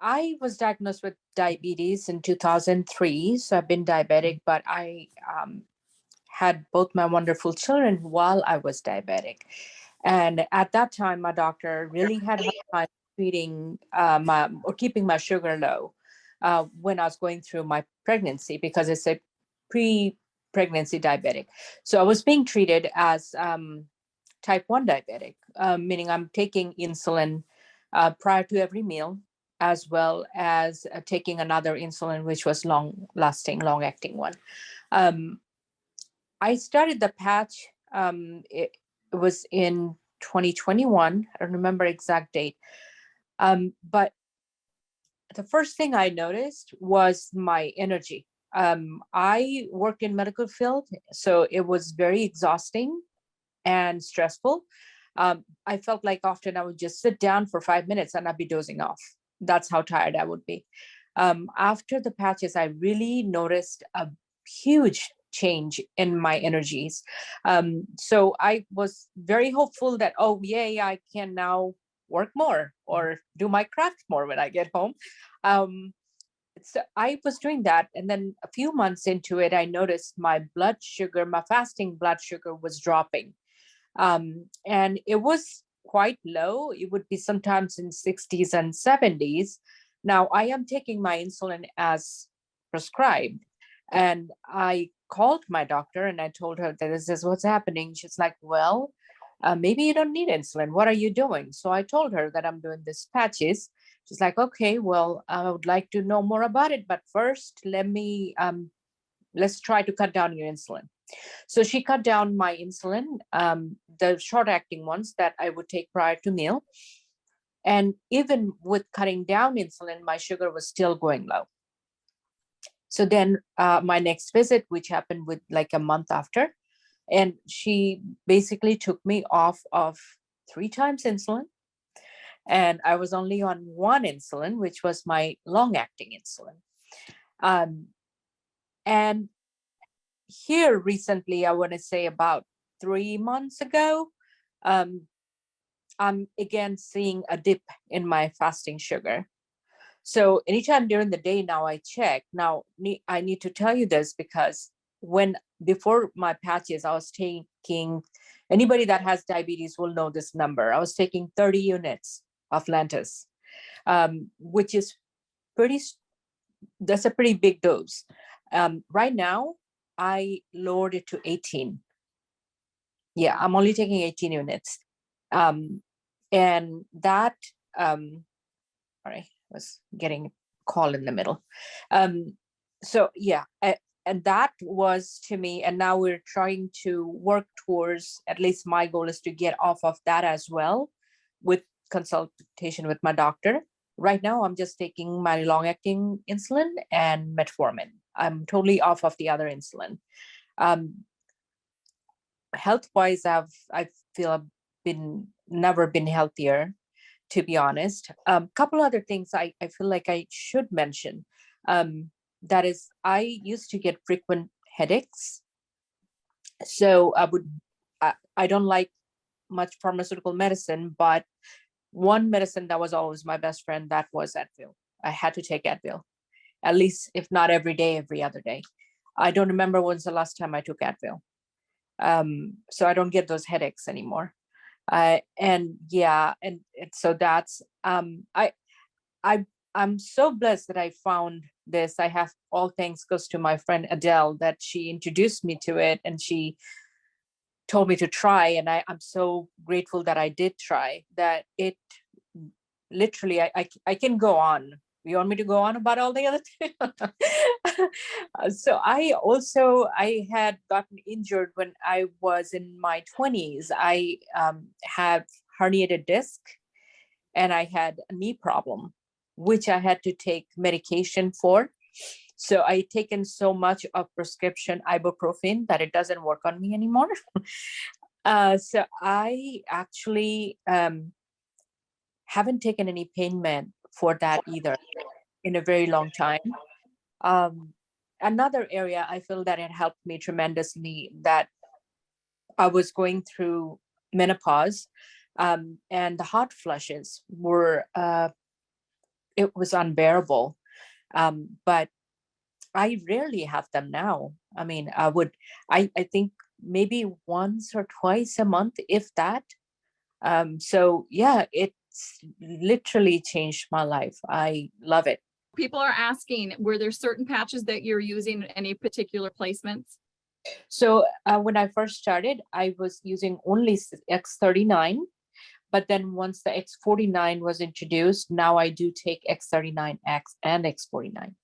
I was diagnosed with diabetes in 2003, so I've been diabetic, but I had both my wonderful children while I was diabetic. And at that time, my doctor really had a hard time treating my or keeping my sugar low when I was going through my pregnancy because it's a pre-pregnancy diabetic. So I was being treated as type 1 diabetic, meaning I'm taking insulin prior to every meal, as well as taking another insulin, which was long lasting, long acting one. Um, I started the patch, it was in 2021. I don't remember exact date. But the first thing I noticed was my energy. I worked in medical field, so it was very exhausting and stressful. I felt like often I would just sit down for 5 minutes and I'd be dozing off. That's how tired I would be. After the patches, I really noticed a huge change in my energies. So I was very hopeful that, oh, yay, I can now work more or do my craft more when I get home. Um, so I was doing that. And then a few months into it, I noticed my blood sugar, my fasting blood sugar was dropping. And it was quite low. It would be sometimes in 60s and 70s. Now I am taking my insulin as prescribed. And I called my doctor and I told her that this is what's happening. She's like, well, maybe you don't need insulin. What are you doing? So I told her that I'm doing this patches. She's like, okay, well, I would like to know more about it. But first, let's try to cut down your insulin. So she cut down my insulin, the short acting ones that I would take prior to meal. And even with cutting down insulin, my sugar was still going low. So then my next visit, which happened with like a month after, and she basically took me off of 3 times insulin. And I was only on one insulin, which was my long acting insulin. Um, and here recently, I want to say about 3 months ago, um, I'm again seeing a dip in my fasting sugar. So anytime during the day now I check. Now I need to tell you this because when before my patches, I was taking, anybody that has diabetes will know this number. I was taking 30 units of Lantus, which is pretty, that's a pretty big dose. Right now, I lowered it to 18. Yeah, I'm only taking 18 units. Um, and that, sorry, I was getting a call in the middle. So yeah, and that was to me, and now we're trying to work towards, at least my goal is to get off of that as well with consultation with my doctor. Right now, I'm just taking my long-acting insulin and metformin. I'm totally off of the other insulin. Um, Health-wise, I feel I've been never been healthier, to be honest. Couple other things I feel like I should mention. That is, I used to get frequent headaches. So I don't like much pharmaceutical medicine, but one medicine that was always my best friend, that was Advil. I had to take Advil, at least if not every day, every other day. I don't remember when's the last time I took Advil. So I don't get those headaches anymore. And yeah, and so that's I I'm so blessed that I found this. I have all thanks goes to my friend Adele, that she introduced me to it and she told me to try, and I'm so grateful that I did try. That it literally, I can go on. You want me to go on about all the other things? So I had gotten injured when I was in my 20s. I had herniated disc and I had a knee problem, which I had to take medication for. So I taken so much of prescription ibuprofen that it doesn't work on me anymore. So I actually haven't taken any pain med for that either in a very long time. Um, Another area I feel that it helped me tremendously, that I was going through menopause, and the hot flushes were it was unbearable. But I rarely have them now. I mean, I think maybe once or twice a month, if that. So yeah, it's literally changed my life. I love it. People are asking, were there certain patches that you're using, any particular placements? So when I first started, I was using only X39, but then once the X49 was introduced, now I do take X39X and X49.